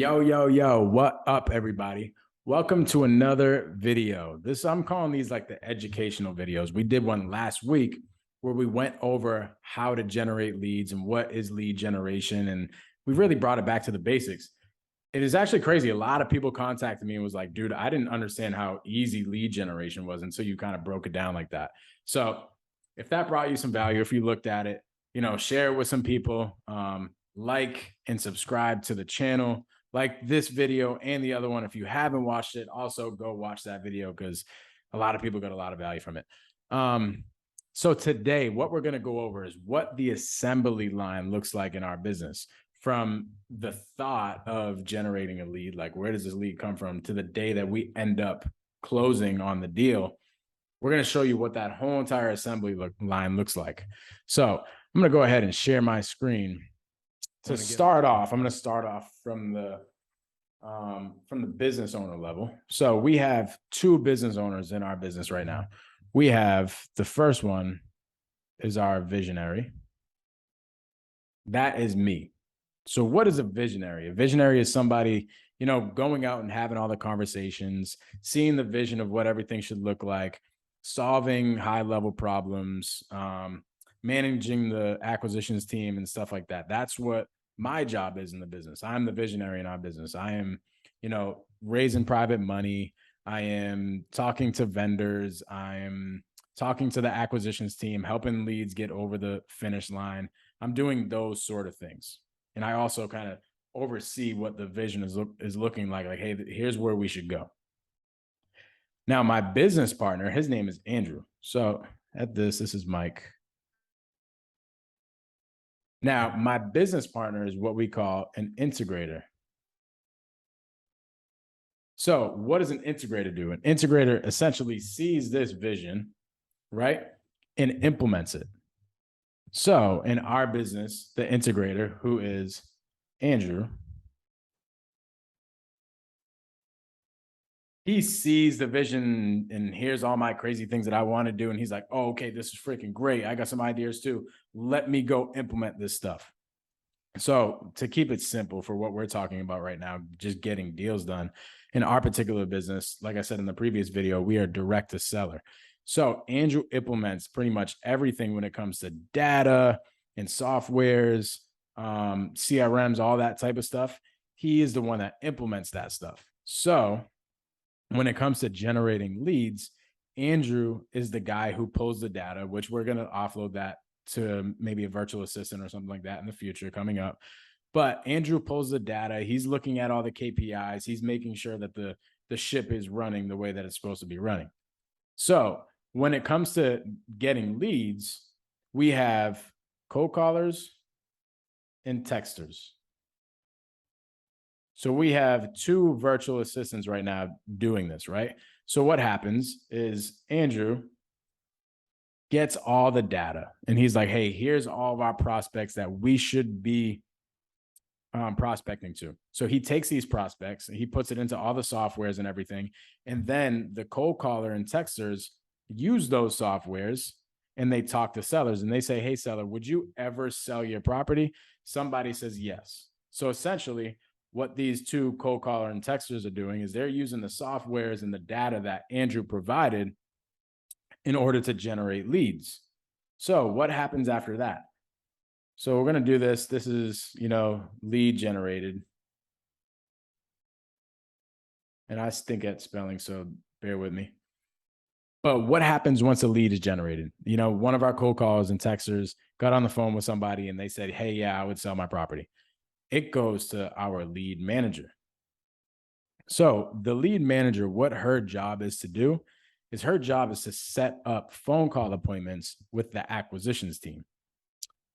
Yo, what up, everybody? Welcome to another video. I'm calling these like the educational videos. We did one last week where we went over how to generate leads and what is lead generation. And we really brought it back to the basics. It is actually crazy. A lot of people contacted me and was like, dude, I didn't understand how easy lead generation was until you kind of broke it down like that. So if that brought you some value, if you looked at it, share it with some people, like and subscribe to the channel. Like this video and the other one. If you haven't watched it, also go watch that video because a lot of people got a lot of value from it. So today, what we're going to go over is what the assembly line looks like in our business, from the thought of generating a lead, like where does this lead come from, to the day that we end up closing on the deal. We're going to show you what that whole entire assembly line looks like. So I'm going to go ahead and share my screen. To start off, I'm going to start off from the business owner level. So we have two business owners in our business right now. We have the first one is our visionary. That is me. So what is a visionary? A visionary is somebody, going out and having all the conversations, seeing the vision of what everything should look like, solving high level problems, managing the acquisitions team and stuff like that. That's what my job is in the business. I'm the visionary in our business. I am, raising private money. I am talking to vendors. I am talking to the acquisitions team, helping leads get over the finish line. I'm doing those sort of things. And I also kind of oversee what the vision is looking like. Like, hey, here's where we should go. Now, my business partner, his name is Andrew. So this is Mike. Now, my business partner is what we call an integrator. So what does an integrator do? An integrator essentially sees this vision, right, and implements it. So in our business, the integrator, who is Andrew, he sees the vision and hears all my crazy things that I want to do. And he's like, oh, okay, this is freaking great. I got some ideas too. Let me go implement this stuff. So to keep it simple for what we're talking about right now, just getting deals done in our particular business, like I said in the previous video, we are direct to seller. So Andrew implements pretty much everything when it comes to data and softwares, CRMs, all that type of stuff. He is the one that implements that stuff. So when it comes to generating leads, Andrew is the guy who pulls the data, which we're going to offload that to maybe a virtual assistant or something like that in the future coming up. But Andrew pulls the data. He's looking at all the KPIs. He's making sure that the ship is running the way that it's supposed to be running. So when it comes to getting leads, we have cold callers and texters. So we have two virtual assistants right now doing this, right? So what happens is Andrew gets all the data and he's like, hey, here's all of our prospects that we should be prospecting to. So he takes these prospects and he puts it into all the softwares and everything. And then the cold caller and texters use those softwares and they talk to sellers and they say, hey, seller, would you ever sell your property? Somebody says yes. So essentially, what these two cold caller and texters are doing is they're using the softwares and the data that Andrew provided in order to generate leads. So what happens after that? So we're going to do this. This is, lead generated. And I stink at spelling, so bear with me. But what happens once a lead is generated? One of our cold callers and texters got on the phone with somebody and they said, hey, yeah, I would sell my property. It goes to our lead manager. So the lead manager, what her job is to do is her job is to set up phone call appointments with the acquisitions team.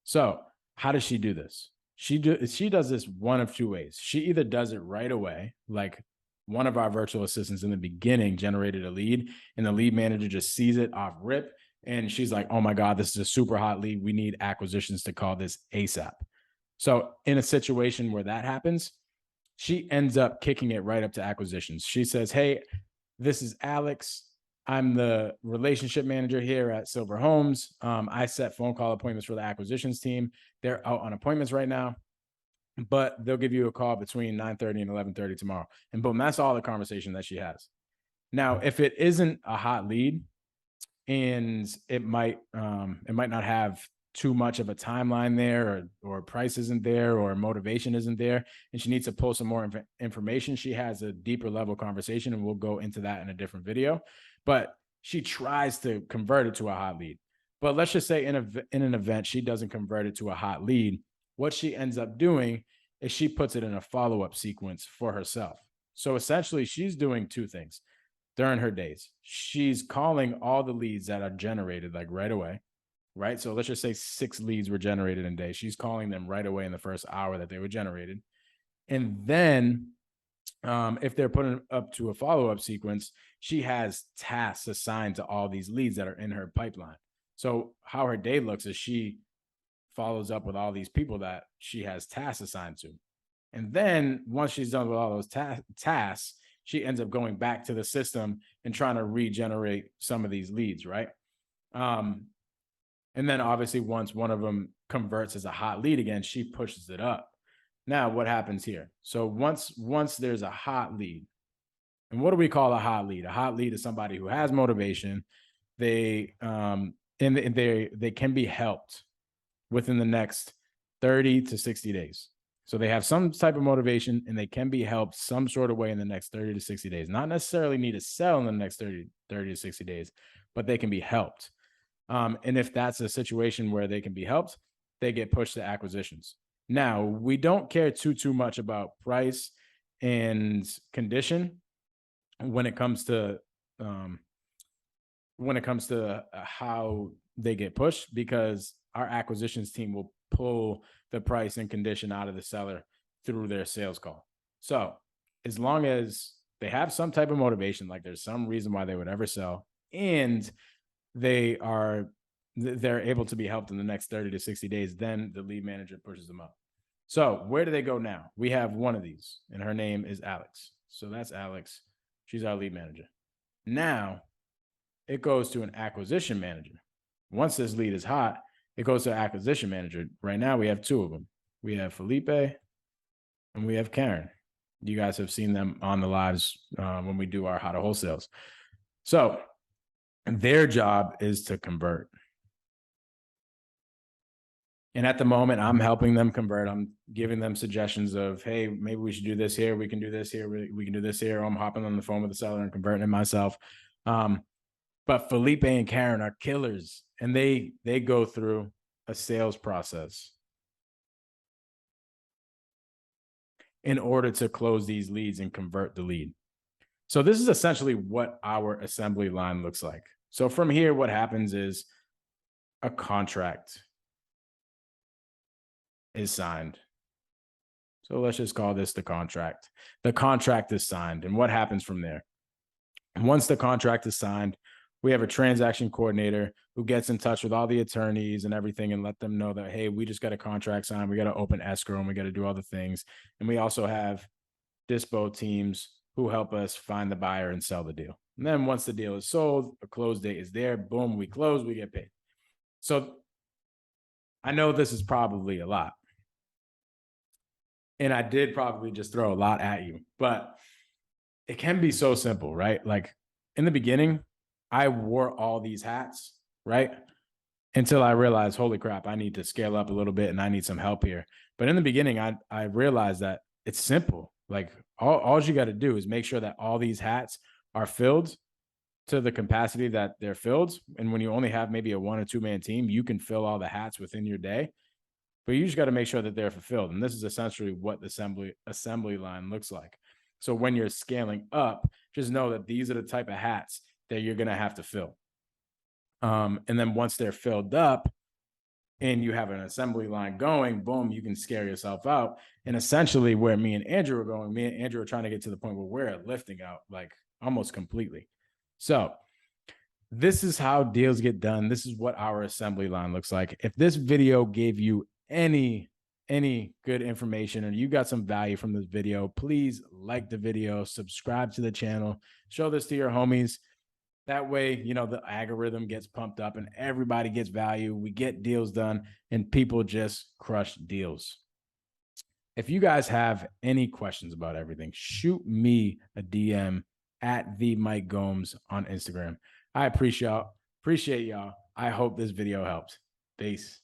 So how does she do this? She does this one of two ways. She either does it right away, like one of our virtual assistants in the beginning generated a lead and the lead manager just sees it off rip. And she's like, oh my God, this is a super hot lead. We need acquisitions to call this ASAP. So in a situation where that happens, she ends up kicking it right up to acquisitions. She says, hey, this is Alex. I'm the relationship manager here at Silver Homes. I set phone call appointments for the acquisitions team. They're out on appointments right now. but they'll give you a call between 9:30 and 11:30 tomorrow. And boom, that's all the conversation that she has. Now, if it isn't a hot lead, and it might not have too much of a timeline there, or price isn't there, or motivation isn't there, and she needs to pull some more information, she has a deeper level conversation, and we'll go into that in a different video. But she tries to convert it to a hot lead. But let's just say in an event she doesn't convert it to a hot lead. What she ends up doing is she puts it in a follow-up sequence for herself. So essentially she's doing two things during her days. She's calling all the leads that are generated like right away, right? So let's just say 6 leads were generated in a day. She's calling them right away in the first hour that they were generated. And then if they're putting up to a follow-up sequence, she has tasks assigned to all these leads that are in her pipeline. So how her day looks is she follows up with all these people that she has tasks assigned to. And then once she's done with all those tasks, she ends up going back to the system and trying to regenerate some of these leads, right? And then obviously once one of them converts as a hot lead again, she pushes it up. Now, what happens here? So once there's a hot lead, and what do we call a hot lead? A hot lead is somebody who has motivation. They they can be helped within the next 30 to 60 days. So they have some type of motivation and they can be helped some sort of way in the next 30 to 60 days. Not necessarily need to sell in the next 30 to 60 days, but they can be helped. And if that's a situation where they can be helped, they get pushed to acquisitions. Now, we don't care too much about price and condition when it comes to how they get pushed, because our acquisitions team will pull the price and condition out of the seller through their sales call. So as long as they have some type of motivation, like there's some reason why they would ever sell, and they're able to be helped in the next 30 to 60 days, then the lead manager pushes them up. So where do they go now? We have one of these, and her name is Alex. So that's Alex. She's our lead manager. Now it goes to an acquisition manager. Once this lead is hot, it goes to acquisition manager. Right now, we have 2 of them. We have Felipe and we have Karen. You guys have seen them on the lives when we do our how to wholesales. So their job is to convert. And at the moment, I'm helping them convert. I'm giving them suggestions of, hey, maybe we should do this here. We can do this here. We can do this here. I'm hopping on the phone with the seller and converting it myself. But Felipe and Karen are killers, and they go through a sales process in order to close these leads and convert the lead. So this is essentially what our assembly line looks like. So from here, what happens is a contract is signed. So let's just call this the contract. The contract is signed. And what happens from there? Once the contract is signed, we have a transaction coordinator who gets in touch with all the attorneys and everything and let them know that, hey, we just got a contract signed. We got to open escrow and we got to do all the things. And we also have dispo teams who help us find the buyer and sell the deal. And then once the deal is sold, a close date is there. Boom, we close, we get paid. So I know this is probably a lot. And I did probably just throw a lot at you, but it can be so simple, right? Like in the beginning, I wore all these hats, right? Until I realized, holy crap, I need to scale up a little bit and I need some help here. But in the beginning, I realized that it's simple. Like all you got to do is make sure that all these hats are filled to the capacity that they're filled. And when you only have maybe a 1 or 2 man team, you can fill all the hats within your day. But you just got to make sure that they're fulfilled. And this is essentially what the assembly line looks like. So when you're scaling up, just know that these are the type of hats that you're going to have to fill. And then once they're filled up and you have an assembly line going, boom, you can scare yourself out. And essentially where me and Andrew are going, me and Andrew are trying to get to the point where we're lifting out like almost completely. So this is how deals get done. This is what our assembly line looks like. If this video gave you any good information and you got some value from this video, please like the video, subscribe to the channel, show this to your homies. That way, you know, the algorithm gets pumped up and everybody gets value. We get deals done and people just crush deals. If you guys have any questions about everything, shoot me a DM at the Mike Gomes on Instagram. I appreciate y'all. I hope this video helped. Peace.